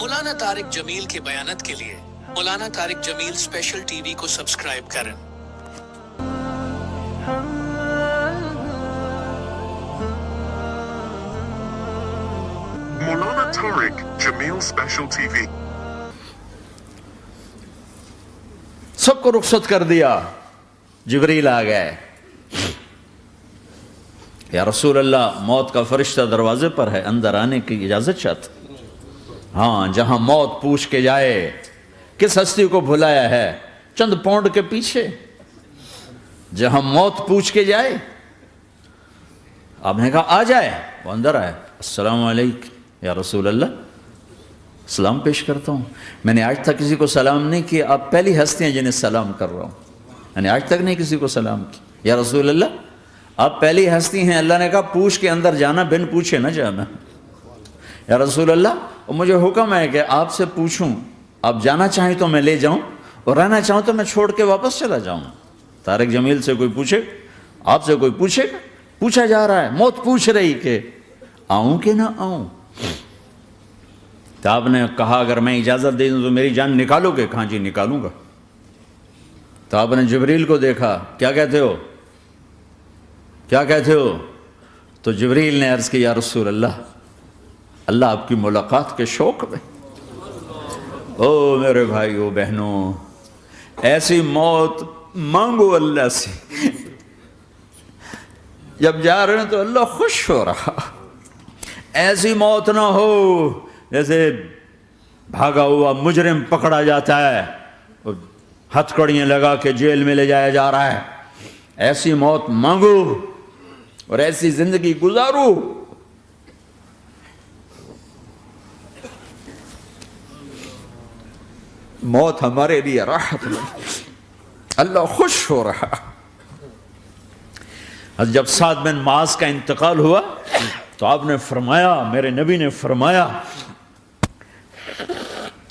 مولانا طارق جمیل کے بیانات کے لیے مولانا طارق جمیل اسپیشل ٹی وی کو سبسکرائب کریں۔ مولانا طارق جمیل اسپیشل ٹی وی۔ سب کو رخصت کر دیا، جبریل آ گئے۔ یا رسول اللہ، موت کا فرشتہ دروازے پر ہے، اندر آنے کی اجازت چاہتا۔ ہاں، جہاں موت پوچھ کے جائے کس ہستی کو بھلایا ہے، چند پونڈ کے پیچھے جہاں موت پوچھ کے جائے، آپ نے کہا آ جائے، وہ اندر آئے۔ السلام علیکم یا رسول اللہ، سلام پیش کرتا ہوں۔ میں نے آج تک کسی کو سلام نہیں کیا، آپ پہلی ہستی ہیں جنہیں سلام کر رہا ہوں۔ میں نے آج تک نہیں کسی کو سلام کیا۔ یا رسول اللہ، آپ پہلی ہستی ہیں، اللہ نے کہا پوچھ کے اندر جانا، بن پوچھے نہ جانا۔ یا رسول اللہ، مجھے حکم ہے کہ آپ سے پوچھوں، آپ جانا چاہیں تو میں لے جاؤں، اور رہنا چاہوں تو میں چھوڑ کے واپس چلا جاؤں۔ طارق جمیل سے کوئی پوچھے، آپ سے کوئی پوچھے، پوچھا جا رہا ہے، موت پوچھ رہی کہ آؤں کہ نہ آؤں۔ تو آپ نے کہا اگر میں اجازت دے دوں تو میری جان نکالو گے؟ کہاں جی نکالوں گا۔ تو آپ نے جبریل کو دیکھا، کیا کہتے ہو، کیا کہتے ہو؟ تو جبریل نے عرض کی، یا رسول اللہ، اللہ آپ کی ملاقات کے شوق میں۔ او میرے بھائیو بہنوں، ایسی موت مانگو اللہ سے، جب جا رہے ہیں تو اللہ خوش ہو رہا۔ ایسی موت نہ ہو جیسے بھاگا ہوا مجرم پکڑا جاتا ہے، ہتھکڑیاں لگا کے جیل میں لے جایا جا رہا ہے۔ ایسی موت مانگو اور ایسی زندگی گزارو۔ موت ہمارے لیے راحت ہے، اللہ خوش ہو رہا۔ جب سعد بن معاذ کا انتقال ہوا تو آپ نے فرمایا، میرے نبی نے فرمایا،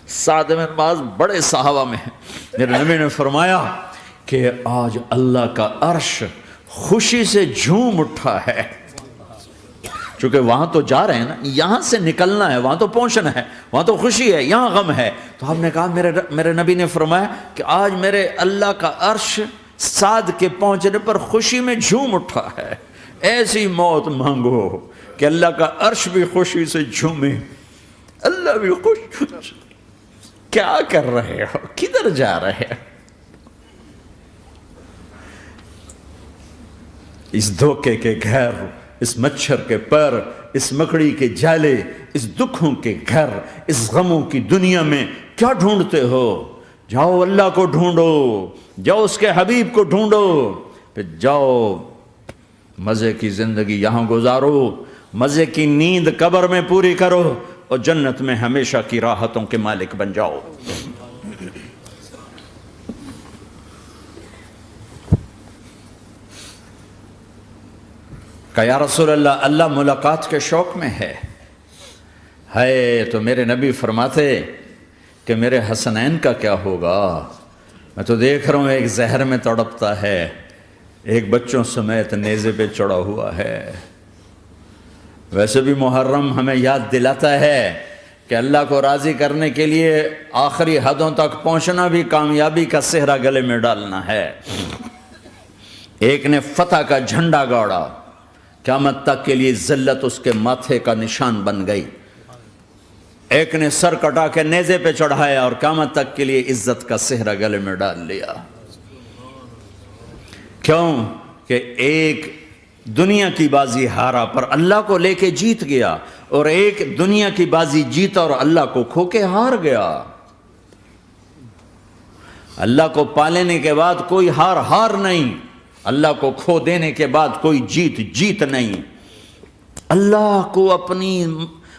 سعد بن معاذ بڑے صحابہ میں ہیں، میرے نبی نے فرمایا کہ آج اللہ کا عرش خوشی سے جھوم اٹھا ہے۔ چونکہ وہاں تو جا رہے ہیں نا، یہاں سے نکلنا ہے، وہاں تو پہنچنا ہے، وہاں تو خوشی ہے، یہاں غم ہے۔ تو آپ نے کہا، میرے نبی نے فرمایا کہ آج میرے اللہ کا عرش سعد کے پہنچنے پر خوشی میں جھوم اٹھا ہے۔ ایسی موت مانگو کہ اللہ کا عرش بھی خوشی سے جھومے، اللہ بھی خوش۔ کیا کر رہے ہو، کدھر جا رہے ہو؟ اس دھوکے کے گھر، اس مچھر کے پر، اس مکڑی کے جالے، اس دکھوں کے گھر، اس غموں کی دنیا میں کیا ڈھونڈتے ہو؟ جاؤ اللہ کو ڈھونڈو، جاؤ اس کے حبیب کو ڈھونڈو، پھر جاؤ مزے کی زندگی یہاں گزارو، مزے کی نیند قبر میں پوری کرو، اور جنت میں ہمیشہ کی راحتوں کے مالک بن جاؤ۔ کہ یا رسول اللہ، اللہ ملاقات کے شوق میں ہے۔ تو میرے نبی فرماتے کہ میرے حسنین کا کیا ہوگا؟ میں تو دیکھ رہا ہوں ایک زہر میں تڑپتا ہے، ایک بچوں سمیت نیزے پہ چڑھا ہوا ہے۔ ویسے بھی محرم ہمیں یاد دلاتا ہے کہ اللہ کو راضی کرنے کے لیے آخری حدوں تک پہنچنا بھی کامیابی کا صحرا گلے میں ڈالنا ہے۔ ایک نے فتح کا جھنڈا گاڑا، قیامت تک کے لیے ذلت اس کے ماتھے کا نشان بن گئی۔ ایک نے سر کٹا کے نیزے پہ چڑھایا اور قیامت تک کے لیے عزت کا صحرا گلے میں ڈال لیا۔ کیوں کہ ایک دنیا کی بازی ہارا پر اللہ کو لے کے جیت گیا، اور ایک دنیا کی بازی جیتا اور اللہ کو کھو کے ہار گیا۔ اللہ کو پا لینے کے بعد کوئی ہار نہیں، اللہ کو کھو دینے کے بعد کوئی جیت نہیں۔ اللہ کو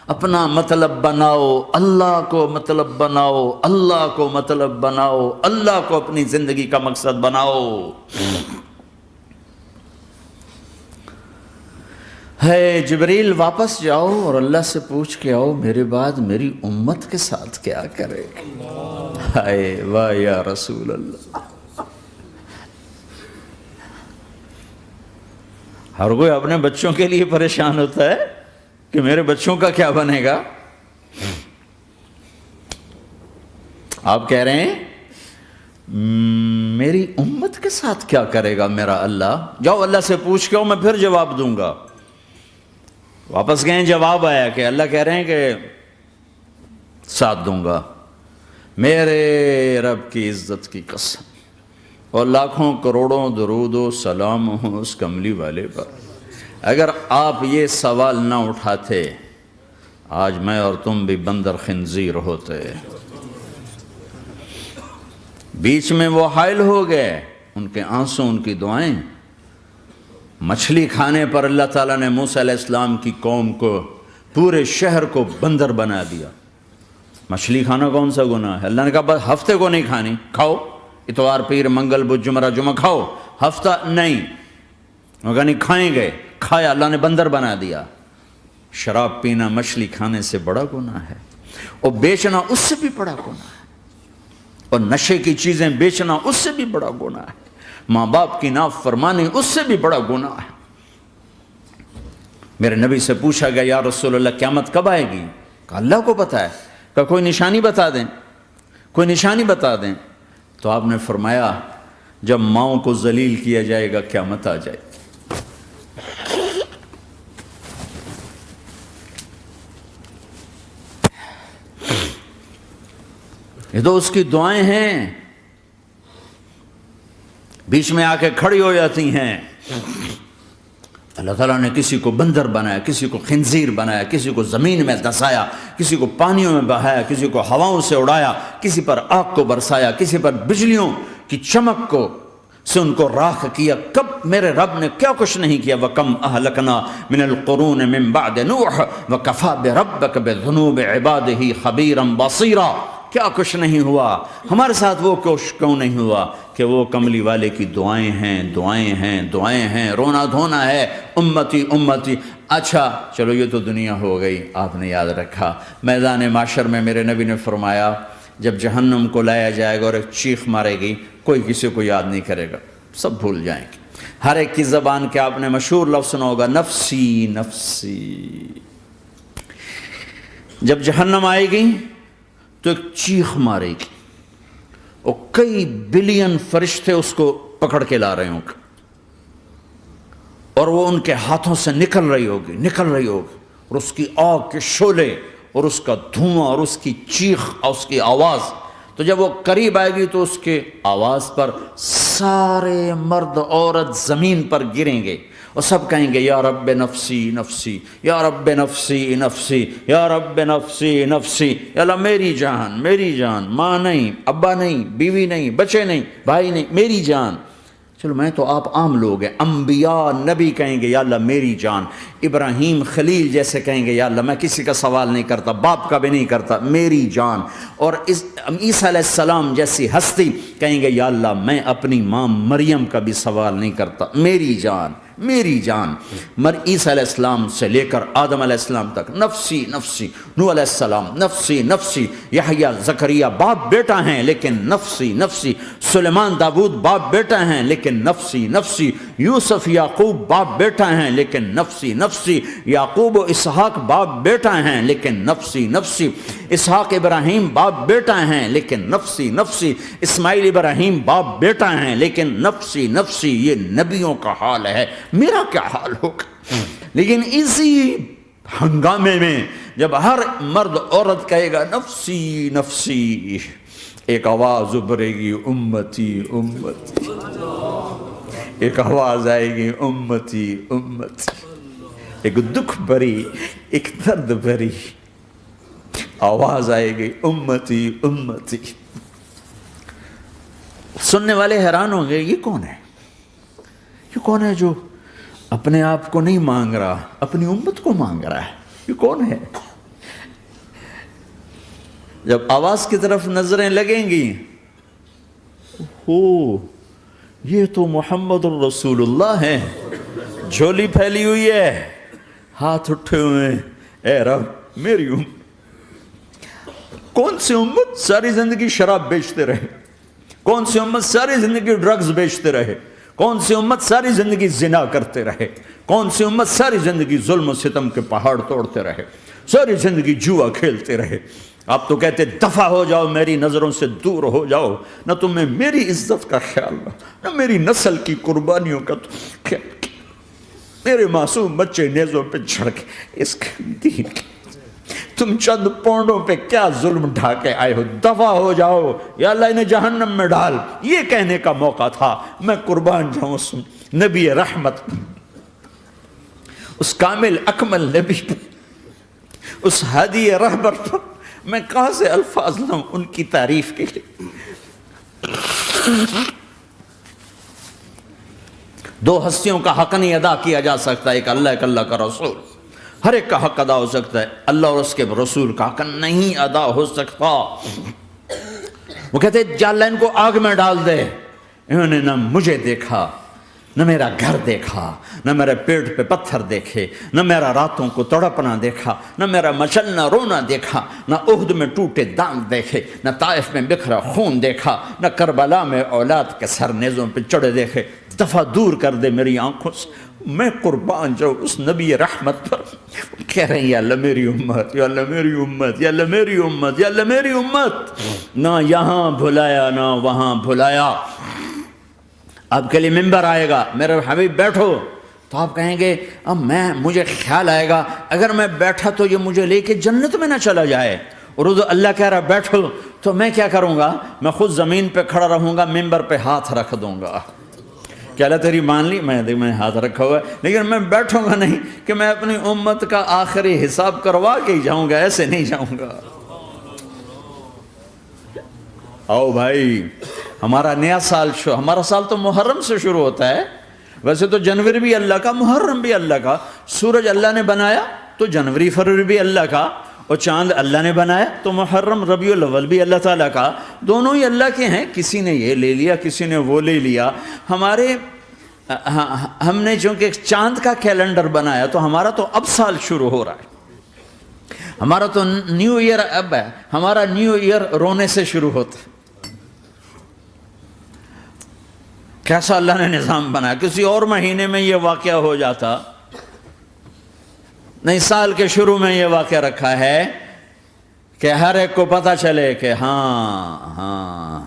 اپنا مطلب بناؤ، اللہ کو مطلب بناؤ، اللہ کو مطلب بناؤ، اللہ کو اپنی زندگی کا مقصد بناؤ۔ ہے جبریل، واپس جاؤ اور اللہ سے پوچھ کے آؤ میرے بعد میری امت کے ساتھ کیا کرے گا۔ ہائے واہ یا رسول اللہ۔ ہر کوئی اپنے بچوں کے لیے پریشان ہوتا ہے کہ میرے بچوں کا کیا بنے گا۔ آپ کہہ رہے ہیں میری امت کے ساتھ کیا کرے گا میرا اللہ؟ جاؤ اللہ سے پوچھ کے میں پھر جواب دوں گا۔ واپس گئے، جواب آیا کہ اللہ کہہ رہے ہیں کہ ساتھ دوں گا۔ میرے رب کی عزت کی قسم، اور لاکھوں کروڑوں درود و سلام ہوں اس کملی والے پر، اگر آپ یہ سوال نہ اٹھاتے آج میں اور تم بھی بندر خنزیر ہوتے۔ بیچ میں وہ حائل ہو گئے، ان کے آنسو، ان کی دعائیں۔ مچھلی کھانے پر اللہ تعالیٰ نے موسیٰ علیہ السلام کی قوم کو، پورے شہر کو بندر بنا دیا۔ مچھلی کھانا کون سا گناہ ہے؟ اللہ نے کہا بس ہفتے کو نہیں کھانی، کھاؤ، اتوار پیر منگل بدھ جمعہ جمعہ کھاؤ، ہفتہ نہیں۔ وہ کہا نہیں کھائیں گے، کھایا، اللہ نے بندر بنا دیا۔ شراب پینا مچھلی کھانے سے بڑا گناہ ہے، اور بیچنا اس سے بھی بڑا گناہ ہے، اور نشے کی چیزیں بیچنا اس سے بھی بڑا گناہ ہے، ماں باپ کی نافرمانی اس سے بھی بڑا گناہ ہے۔ میرے نبی سے پوچھا گیا یا رسول اللہ قیامت کب آئے گی؟ کہا اللہ کو پتہ ہے۔ کہا کوئی نشانی بتا دیں، کوئی نشانی بتا دیں۔ تو آپ نے فرمایا جب ماؤں کو ذلیل کیا جائے گا قیامت آ جائے گی۔ یہ تو اس کی دعائیں ہیں، بیچ میں آ کے کھڑی ہو جاتی ہیں۔ اللہ تعالیٰ نے کسی کو بندر بنایا، کسی کو خنزیر بنایا، کسی کو زمین میں دسایا، کسی کو پانیوں میں بہایا، کسی کو ہواؤں سے اڑایا، کسی پر آگ کو برسایا، کسی پر بجلیوں کی چمک کو سے ان کو راکھ کیا۔ کب میرے رب نے کیا کچھ نہیں کیا۔ وَكَمْ أَهْلَكْنَا مِنَ الْقُرُونِ مِنْ بَعْدِ نُوحٍ وَكَفَى بِرَبِّكَ بِذُنُوبِ عِبَادِهِ خَبِيرًا بَصِيرًا۔ کیا کچھ نہیں ہوا ہمارے ساتھ، وہ کچھ کیوں نہیں ہوا کہ وہ کملی والے کی دعائیں ہیں، دعائیں ہیں، دعائیں ہیں، رونا دھونا ہے، امتی امتی۔ اچھا چلو یہ تو دنیا ہو گئی، آپ نے یاد رکھا۔ میدان معاشر میں میرے نبی نے فرمایا جب جہنم کو لایا جائے گا اور ایک چیخ مارے گی، کوئی کسی کو یاد نہیں کرے گا، سب بھول جائیں گے۔ ہر ایک کی زبان کے آپ نے مشہور لفظ سنا ہوگا نفسی نفسی۔ جب جہنم آئے گی تو ایک چیخ مارے گی، اور کئی بلین فرشتے اس کو پکڑ کے لا رہے ہوں گے، اور وہ ان کے ہاتھوں سے نکل رہی ہوگی، اور اس کی آگ کے شعلے اور اس کا دھواں اور اس کی چیخ اور اس کی آواز۔ تو جب وہ قریب آئے گی تو اس کے آواز پر سارے مرد عورت زمین پر گریں گے، اور سب کہیں گے یا رب نفسی نفسی، یا رب نفسی نفسی، یا رب نفسی نفسی۔ یا اللہ میری جان، میری جان، ماں نہیں، ابا نہیں، بیوی نہیں، بچے نہیں، بھائی نہیں، میری جان۔ چلو میں تو آپ عام لوگ ہیں، انبیاء نبی کہیں گے یا اللہ میری جان، ابراہیم خلیل جیسے کہیں گے یا اللہ میں کسی کا سوال نہیں کرتا، باپ کا بھی نہیں کرتا، میری جان۔ اور عیسیٰ علیہ السلام جیسی ہستی کہیں گے یا اللہ میں اپنی ماں مریم کا بھی سوال نہیں کرتا، میری جان، میری جان۔ عیسیٰ علیہ السلام سے لے کر آدم علیہ السلام تک نفسی نفسی، نوح علیہ السلام نفسی نفسی، یحییٰ زکریا باپ بیٹا ہیں لیکن نفسی نفسی، سلیمان داؤد باپ بیٹا ہیں لیکن نفسی نفسی، یوسف یعقوب باپ بیٹا ہیں لیکن نفسی نفسی، یعقوب و اسحاق باپ بیٹا ہیں لیکن نفسی نفسی، اسحاق ابراہیم باپ بیٹا ہیں لیکن نفسی نفسی، اسماعیل ابراہیم باپ بیٹا ہیں لیکن نفسی نفسی۔ یہ نبیوں کا حال ہے، میرا کیا حال ہوگا؟ لیکن اسی ہنگامے میں جب ہر مرد عورت کہے گا نفسی نفسی، ایک آواز ابھرے گی امتی امتی، ایک آواز آئے گی امتی امتی، ایک دکھ بھری، ایک درد بھری آواز آئے گی امتی امتی۔ سننے والے حیران ہوں گے یہ کون ہے، یہ کون ہے جو اپنے آپ کو نہیں مانگ رہا، اپنی امت کو مانگ رہا ہے، یہ کون ہے؟ جب آواز کی طرف نظریں لگیں گی، یہ تو محمد الرسول اللہ ہے، جھولی پھیلی ہوئی ہے، ہاتھ اٹھے ہوئے ہیں، اے رب میری امت۔ کون سی امت ساری زندگی شراب بیچتے رہے، کون سی امت ساری زندگی ڈرگز بیچتے رہے، کون سی امت ساری زندگی زنا کرتے رہے؟ کون سی امت ساری زندگی ظلم و ستم کے پہاڑ توڑتے رہے؟ ساری زندگی جوا کھیلتے رہے؟ آپ تو کہتے دفع ہو جاؤ، میری نظروں سے دور ہو جاؤ، نہ تمہیں میری عزت کا خیال نہ میری نسل کی قربانیوں کا خیال، میرے معصوم بچے نیزوں پہ چڑھ کے اس دین کے تم چند پونڈوں پہ کیا ظلم ڈھا کے آئے ہو؟ دفع ہو جاؤ، یا اللہ انہیں جہنم میں ڈال۔ یہ کہنے کا موقع تھا۔ میں قربان جاؤں اس نبی رحمت، اس کامل اکمل نبی پر، اس ہادی رہبر پر میں کہاں سے الفاظ لوں ان کی تعریف کے لیے؟ دو ہستیوں کا حق نہیں ادا کیا جا سکتا، ایک اللہ، ایک اللہ کا رسول۔ ہر ایک کا حق ادا ہو سکتا ہے، اللہ اور اس کے رسول کا حق نہیں ادا ہو سکتا۔ وہ کہتے ہیں یا اللہ ان کو آگ میں ڈال دے۔ انہوں نے نہ مجھے دیکھا، نہ میرا گھر دیکھا، نہ میرے پیٹ پہ پتھر دیکھے، نہ میرا راتوں کو تڑپنا دیکھا، نہ میرا مچلنا رونا دیکھا، نہ احد میں ٹوٹے دانت دیکھے، نہ طائف میں بکھرا خون دیکھا، نہ کربلا میں اولاد کے سر نیزوں پہ چڑھے دیکھے۔ دفعہ دور کر دے میری آنکھوں سے۔ میں قربان جاؤں اس نبی رحمت پر۔ کہہ رہے ہیں یا اللہ میری امت، یا اللہ میری امت، یا اللہ میری امت، یا اللہ میری امت۔ نہ یہاں بھلایا نہ وہاں بھلایا۔ آپ کے لیے ممبر آئے گا، میرے حبیب بیٹھو، تو آپ کہیں گے اب مجھے خیال آئے گا اگر میں بیٹھا تو یہ مجھے لے کے جنت میں نہ چلا جائے، اور اللہ کہہ رہا بیٹھو تو میں کیا کروں گا؟ میں خود زمین پہ کھڑا رہوں گا، ممبر پہ ہاتھ رکھ دوں گا کہ اللہ تیری مان لی، میں ہاتھ رکھا ہوا ہے، لیکن میں بیٹھوں گا نہیں کہ میں اپنی امت کا آخری حساب کروا کے ہی جاؤں گا، ایسے نہیں جاؤں گا۔ آؤ بھائی، ہمارا نیا سال ہمارا سال تو محرم سے شروع ہوتا ہے۔ ویسے تو جنوری بھی اللہ کا، محرم بھی اللہ کا، سورج اللہ نے بنایا تو جنوری فروری بھی اللہ کا، اور چاند اللہ نے بنایا تو محرم ربیع الاول بھی اللہ تعالیٰ کا، دونوں ہی اللہ کے ہیں۔ کسی نے یہ لے لیا، کسی نے وہ لے لیا۔ ہم نے چونکہ چاند کا کیلنڈر بنایا تو ہمارا تو اب سال شروع ہو رہا ہے، ہمارا تو نیو ایئر اب ہے، ہمارا نیو ایئر رونے سے شروع ہوتا ہے۔ کیسا اللہ نے نظام بنایا، کسی اور مہینے میں یہ واقعہ ہو جاتا، نہیں سال کے شروع میں یہ واقعہ رکھا ہے کہ ہر ایک کو پتہ چلے کہ ہاں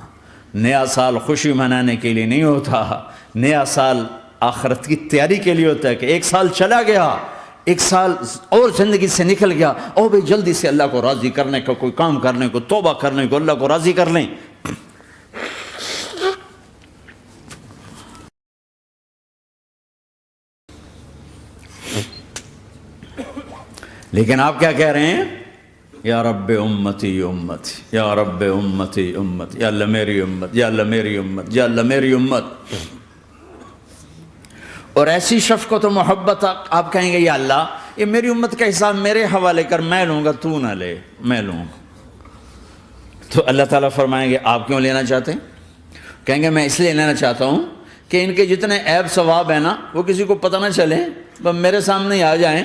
نیا سال خوشی منانے کے لیے نہیں ہوتا، نیا سال آخرت کی تیاری کے لیے ہوتا ہے کہ ایک سال چلا گیا، ایک سال اور زندگی سے نکل گیا، اور بھی جلدی سے اللہ کو راضی کرنے کا کوئی کام کرنے کو، توبہ کرنے کو، اللہ کو راضی کر لیں۔ لیکن آپ کیا کہہ رہے ہیں؟ یا رب امتی امت، یا رب امتی امت، یا اللہ میری امت، یا اللہ میری امت، یا اللہ میری امت۔ اور ایسی شفقت و محبت آپ کہیں گے یا اللہ یہ میری امت کا حساب میرے حوالے کر، میں لوں گا، تو نہ لے، میں لوں گا۔ تو اللہ تعالیٰ فرمائیں گے آپ کیوں لینا چاہتے ہیں؟ کہیں گے میں اس لیے لینا چاہتا ہوں کہ ان کے جتنے عیب ثواب ہیں نا وہ کسی کو پتہ نہ چلے، بس میرے سامنے آ جائیں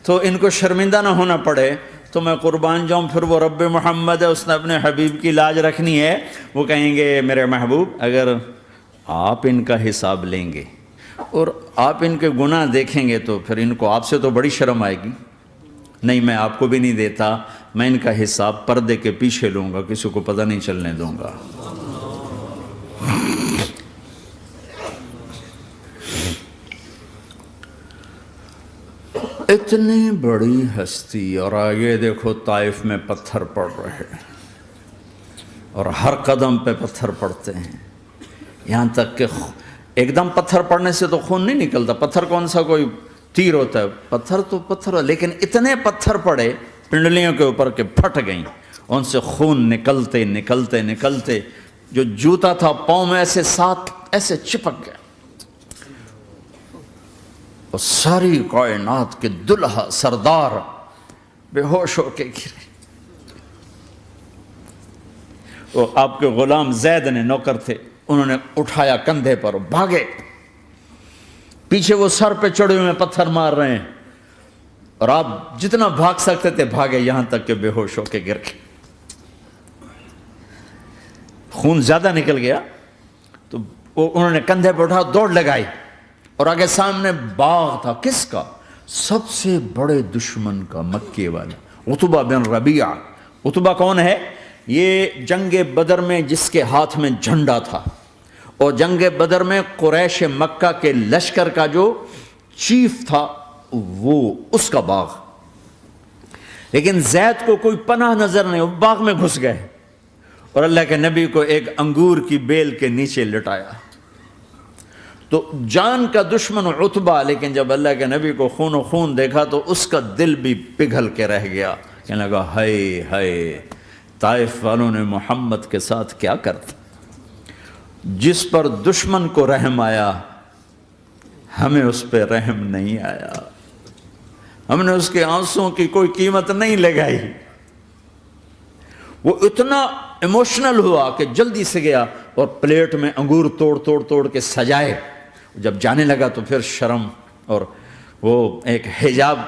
تو ان کو شرمندہ نہ ہونا پڑے، تو میں قربان جاؤں۔ پھر وہ رب محمد ہے، اس نے اپنے حبیب کی لاج رکھنی ہے، وہ کہیں گے میرے محبوب اگر آپ ان کا حساب لیں گے اور آپ ان کے گناہ دیکھیں گے تو پھر ان کو آپ سے تو بڑی شرم آئے گی، نہیں میں آپ کو بھی نہیں دیتا، میں ان کا حساب پردے کے پیچھے لوں گا، کسی کو پتہ نہیں چلنے دوں گا۔ اتنی بڑی ہستی، اور آگے دیکھو طائف میں پتھر پڑ رہے ہیں، اور ہر قدم پہ پتھر پڑتے ہیں، یہاں تک کہ ایک دم پتھر پڑنے سے تو خون نہیں نکلتا، پتھر کون سا کوئی تیر ہوتا ہے، پتھر تو پتھر، لیکن اتنے پتھر پڑے پنڈلیوں کے اوپر کہ پھٹ گئیں، ان سے خون نکلتے نکلتے نکلتے جو جوتا تھا پاؤں میں ایسے چپک گیا، اور ساری کائنات کے دلہا سردار بے ہوش ہو کے گرے۔ وہ آپ کے غلام زید نے نوکر تھے، انہوں نے اٹھایا کندھے پر، بھاگے، پیچھے وہ سر پہ چڑھے ہوئے پتھر مار رہے ہیں، اور آپ جتنا بھاگ سکتے تھے بھاگے، یہاں تک کہ بے ہوش ہو کے گر گئے۔ خون زیادہ نکل گیا تو انہوں نے کندھے پہ اٹھا دوڑ لگائی اور آگے سامنے باغ تھا. کس کا؟ سب سے بڑے دشمن کا, مکے والا عتبہ بن ربیعہ. عتبہ کون ہے؟ یہ جنگ بدر میں جس کے ہاتھ میں جھنڈا تھا, اور جنگ بدر میں قریش مکہ کے لشکر کا جو چیف تھا وہ اس کا باغ. لیکن زید کو کوئی پناہ نظر نہیں, وہ باغ میں گھس گئے اور اللہ کے نبی کو ایک انگور کی بیل کے نیچے لٹایا. تو جان کا دشمن عتبہ, لیکن جب اللہ کے نبی کو خون و خون دیکھا تو اس کا دل بھی پگھل کے رہ گیا. کہنے لگا ہائے ہائے, طائف والوں نے محمد کے ساتھ کیا کرتا. جس پر دشمن کو رحم آیا ہمیں اس پہ رحم نہیں آیا, ہم نے اس کے آنسوں کی کوئی قیمت نہیں لگائی. وہ اتنا ایموشنل ہوا کہ جلدی سے گیا اور پلیٹ میں انگور توڑ کے سجائے. جب جانے لگا تو پھر شرم اور وہ ایک حجاب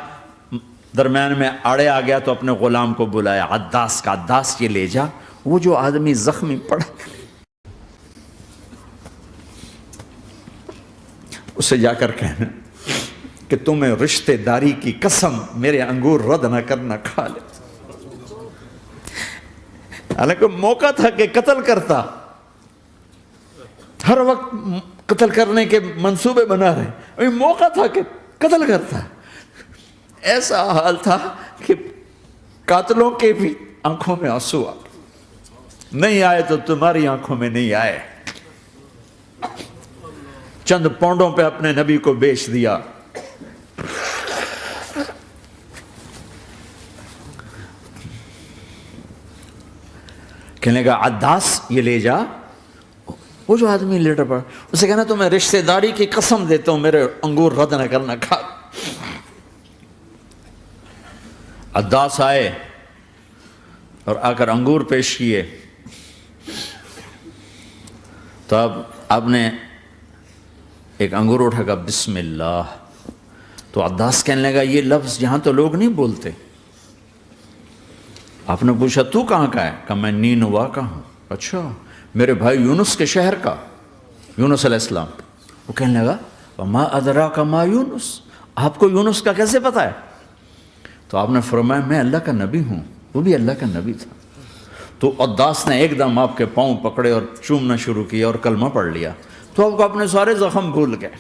درمیان میں آڑے آ گیا, تو اپنے غلام کو بلایا, عداس کا, عداس یہ لے جا وہ جو آدمی زخمی پڑا, اسے جا کر کہنا کہ تمہیں رشتہ داری کی قسم میرے انگور رد نہ کرنا, کھا لے. حالانکہ موقع تھا کہ قتل کرتا, ہر وقت قتل کرنے کے منصوبے بنا رہے, ابھی موقع تھا کہ قتل کرتا. ایسا حال تھا کہ قاتلوں کے بھی آنکھوں میں آنسو آ گئے. نہیں آئے تو تمہاری آنکھوں میں نہیں آئے. چند پونڈوں پہ اپنے نبی کو بیچ دیا. کہنے لگا عداس یہ لے جا, وہ جو آدمی لیٹر پڑا, اسے کہنا تو میں رشتہ داری کی قسم دیتا ہوں میرے انگور رد نہ کرنا, کھا. عداس آئے اور آ کر انگور پیش کیے. تو اب آپ نے ایک انگور اٹھا کر بسم اللہ. تو عداس کہنے لگا یہ لفظ یہاں تو لوگ نہیں بولتے. آپ نے پوچھا تو کہاں کا ہے؟ کہا میں نینوا کا ہوں. اچھا, میرے بھائی یونس کے شہر کا, یونس علیہ السلام. وہ کہنے لگا وما ادراک ما یونس, آپ کو یونس کا کیسے پتا ہے؟ تو آپ نے فرمایا میں اللہ کا نبی ہوں, وہ بھی اللہ کا نبی تھا. تو عداس نے ایک دم آپ کے پاؤں پکڑے اور چومنا شروع کیا اور کلمہ پڑھ لیا. تو آپ کو اپنے سارے زخم بھول گئے.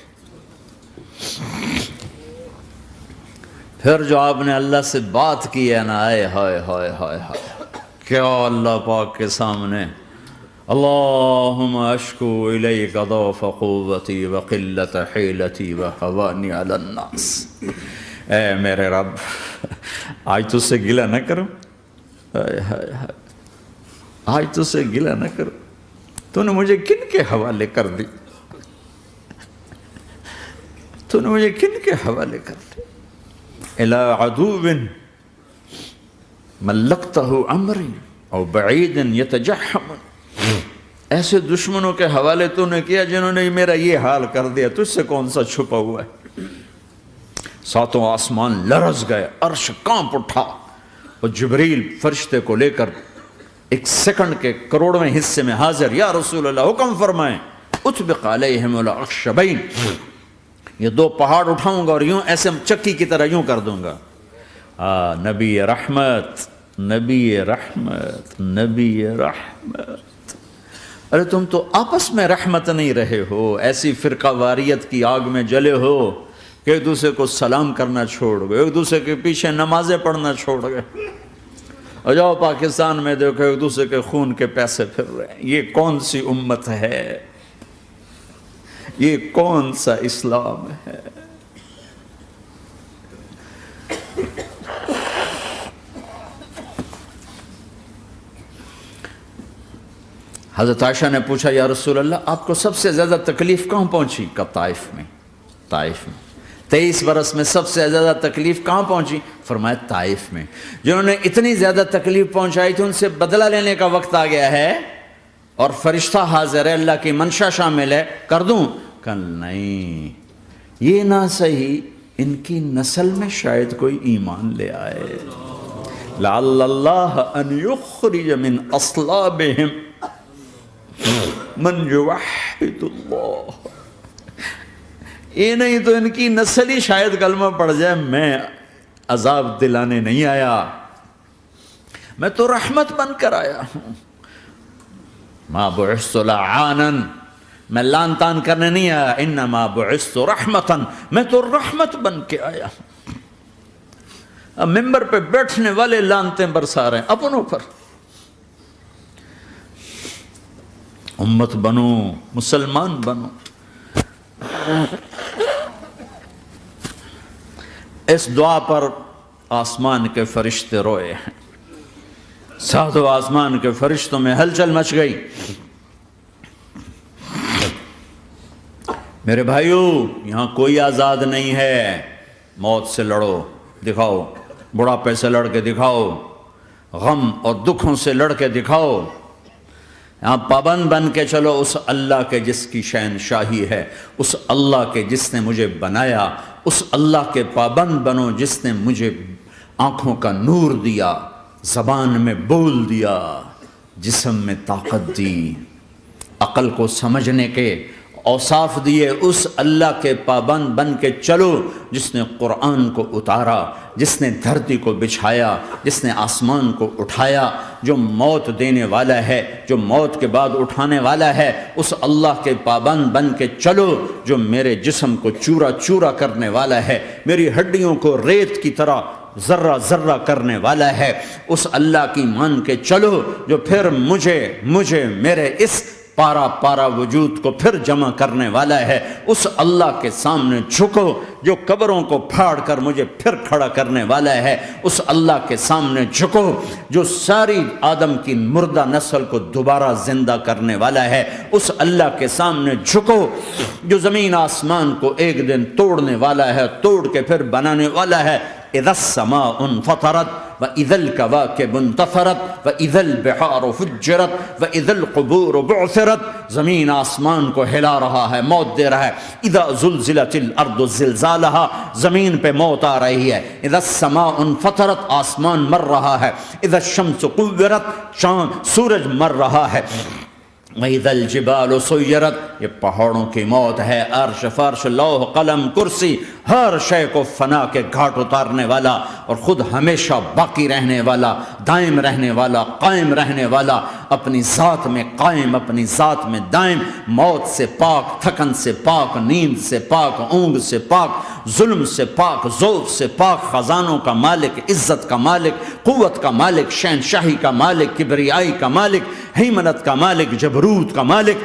پھر جو آپ نے اللہ سے بات کی ہے نا, آئے ہائے ہائے ہائے ہائے, کیا اللہ پاک کے سامنے اللہم اشکو الیک ضعف قوتی وقلت حیلتی وحوانی علی الناس. اے میرے رب, آج تجھ سے گلہ نہ کروں, آج تجھ سے گلہ نہ کروں, تو نے مجھے کن کے حوالے کر دی, تو نے مجھے کن کے حوالے کر دی. الی عدو ملکتہ امری او بعید یتجحم, ایسے دشمنوں کے حوالے تو نے کیا جنہوں نے میرا یہ حال کر دیا, تجھ سے کون سا چھپا ہوا ہے. ساتوں آسمان لرز گئے, عرش کانپ اٹھا, اور جبریل فرشتے کو لے کر ایک سیکنڈ کے کروڑویں حصے میں حاضر. یا رسول اللہ حکم فرمائیں, اطبق علیہم الاخشبین, یہ دو پہاڑ اٹھاؤں گا اور یوں ایسے چکی کی طرح یوں کر دوں گا. نبی رحمت, نبی رحمت, نبی رحمت. ارے تم تو آپس میں رحمت نہیں رہے ہو, ایسی فرقہ واریت کی آگ میں جلے ہو کہ ایک دوسرے کو سلام کرنا چھوڑ گئے, ایک دوسرے کے پیچھے نمازیں پڑھنا چھوڑ گئے. اور جاؤ پاکستان میں دیکھو ایک دوسرے کے خون کے پیسے پھر رہے ہیں. یہ کون سی امت ہے, یہ کون سا اسلام ہے؟ حضرت عائشہ نے پوچھا یا رسول اللہ آپ کو سب سے زیادہ تکلیف کہاں پہنچی؟ کہا طائف میں. طائف میں 23 برس میں سب سے زیادہ تکلیف کہاں پہنچی؟ فرمایا طائف میں. جنہوں نے اتنی زیادہ تکلیف پہنچائی تھی ان سے بدلہ لینے کا وقت آ گیا ہے, اور فرشتہ حاضر ہے, اللہ کی منشا شامل ہے, کر دوں؟ کہ نہیں, یہ نہ صحیح, ان کی نسل میں شاید کوئی ایمان لے آئے. لعل اللہ ان یخرج من اصلابہم من یوحد اللہ. یہ نہیں تو ان کی نسل ہی شاید کلمہ پڑھ جائے. میں عذاب دلانے نہیں آیا, میں تو رحمت بن کر آیا ہوں. ما بعثت لعانا, میں لان تان کرنے نہیں آیا. انما بعثت رحمتا, میں تو رحمت بن کے آیا ہوں. اب ممبر پہ بیٹھنے والے لانتیں برسا رہے ہیں اپنوں پر. امت بنو, مسلمان بنو. اس دعا پر آسمان کے فرشتے روئے ہیں. ساتوں آسمان کے فرشتوں میں ہلچل مچ گئی. میرے بھائیو, یہاں کوئی آزاد نہیں ہے. موت سے لڑو, دکھاؤ. بڑھاپے سے لڑ کے دکھاؤ. غم اور دکھوں سے لڑ کے دکھاؤ. یہاں پابند بن کے چلو اس اللہ کے جس کی شہنشاہی ہے, اس اللہ کے جس نے مجھے بنایا, اس اللہ کے پابند بنو جس نے مجھے آنکھوں کا نور دیا, زبان میں بول دیا, جسم میں طاقت دی, عقل کو سمجھنے کے اوصاف دیے. اس اللہ کے پابند بن کے چلو جس نے قرآن کو اتارا, جس نے دھرتی کو بچھایا, جس نے آسمان کو اٹھایا, جو موت دینے والا ہے, جو موت کے بعد اٹھانے والا ہے. اس اللہ کے پابند بن کے چلو جو میرے جسم کو چورا چورا کرنے والا ہے, میری ہڈیوں کو ریت کی طرح ذرہ ذرہ کرنے والا ہے. اس اللہ کی مان کے چلو جو پھر مجھے میرے اس پارا پارا وجود کو پھر جمع کرنے والا ہے. اس اللہ کے سامنے جھکو جو قبروں کو پھاڑ کر مجھے پھر کھڑا کرنے والا ہے. اس اللہ کے سامنے جھکو جو ساری آدم کی مردہ نسل کو دوبارہ زندہ کرنے والا ہے. اس اللہ کے سامنے جھکو جو زمین آسمان کو ایک دن توڑنے والا ہے, توڑ کے پھر بنانے والا ہے. اذا السماء انفطرت واذا الكواكب انتثرت واذا البحار فجرت واذا القبور بعثرت. زمین آسمان کو ہلا رہا ہے, موت دے رہا ہے. اذا زلزلت الارض زلزالها, زمین پہ موت آ رہی ہے. اذا السماء انفطرت, آسمان مر رہا ہے. اذا الشمس قورت, چاند سورج مر رہا ہے. وَإِذَا الْجِبَالُ سُيِّرَتْ, یہ پہاڑوں کی موت ہے. عرش فرش لوح قلم کرسی ہر شے کو فنا کے گھاٹ اتارنے والا اور خود ہمیشہ باقی رہنے والا, دائم رہنے والا, قائم رہنے والا, اپنی ذات میں قائم, اپنی ذات میں دائم, موت سے پاک, تھکن سے پاک, نیند سے پاک, اونگ سے پاک, ظلم سے پاک, ذوق سے پاک, خزانوں کا مالک, عزت کا مالک, قوت کا مالک, شہنشاہی کا مالک, کبریائی کا مالک, ہیمنت کا مالک, جبروت کا مالک,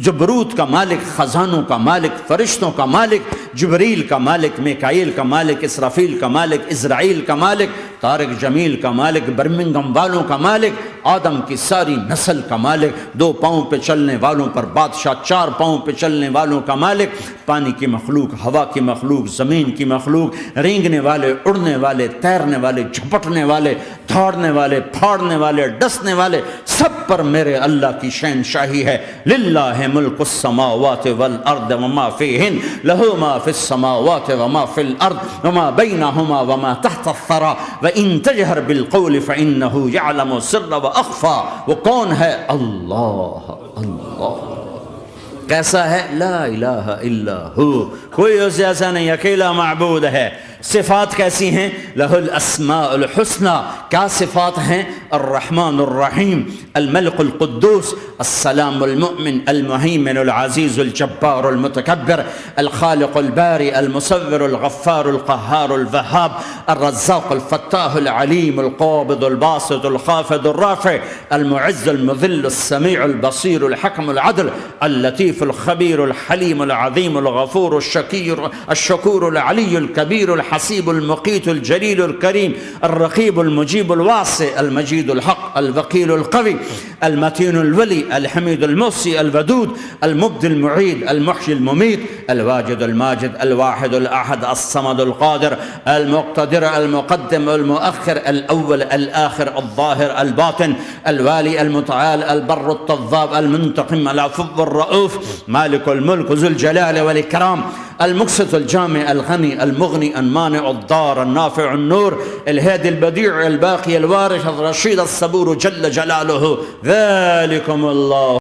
جبروت کا مالک, خزانوں کا مالک, فرشتوں کا مالک, جبریل کا مالک, میکائیل کا مالک, اسرافیل کا مالک, اسرائیل کا مالک, طارق جمیل کا مالک, برمنگم والوں کا مالک, آدم کی ساری نسل کا مالک, 2 پاؤں پہ چلنے والوں پر بادشاہ, 4 پاؤں پہ چلنے والوں کا مالک, پانی کی مخلوق, ہوا کی مخلوق, زمین کی مخلوق, رینگنے والے, اڑنے والے, تیرنے والے, جھپٹنے والے, دھاڑنے والے, پھاڑنے والے, ڈسنے والے, سب پر میرے اللہ کی شہنشاہی ہے. للہ ملک السماوات والارض وما فیہن, لہو ما فی السماوات وما فی الارض وما بینہما وما تحت الثری وان تجہر بالقول فانہ یعلم السر واخفی. وہ کون ہے؟ اللہ. اللہ کیسا ہے؟ لا الہ الا ہو, کوئی اس جیسا نہیں, اکیلا معبود ہے. صفات کیسی ہیں؟ لہ الاسماء الحسنى, کیا صفات ہیں؟ الرحمن الرحیم, الملک القدوس, السلام المؤمن, المہیمن العزیز الجبار المتکبر, الخالق الباری, المصور الغفار القہار الوہاب, الرزاق الفتاح العلیم, القابض الباسط الخافض الرافع, المعز المذل, السمیع البصیر, الحکم العدل, اللطیف الخبیر, الحلیم العظیم, الغفور الشکور العلی الکبیر, الحسیب المقیت الجلیل الکریم, الرقیب المجیب الواسع, المجید الحق, الوکیل القوی, المتین الولی, الحمید المحصی, الودود, المبدی المعید, المحیی الممیت, الواجد الماجد, الواحد الاحد, الصمد القادر, المقتدر, المقدم المؤخر, الاول الآخر, الظاهر الباطن, الوالي المتعال, البر التضاب, المنتقم, العفو الرؤوف, مالك الملك, ذو الجلال والإكرام, المقسط الجامع, الغني, المغني, المانع, الضار, النافع, النور, الهادي, البديع, الباقي, الوارث, الرشيد, الصبور, جل جلاله. ذلكم الله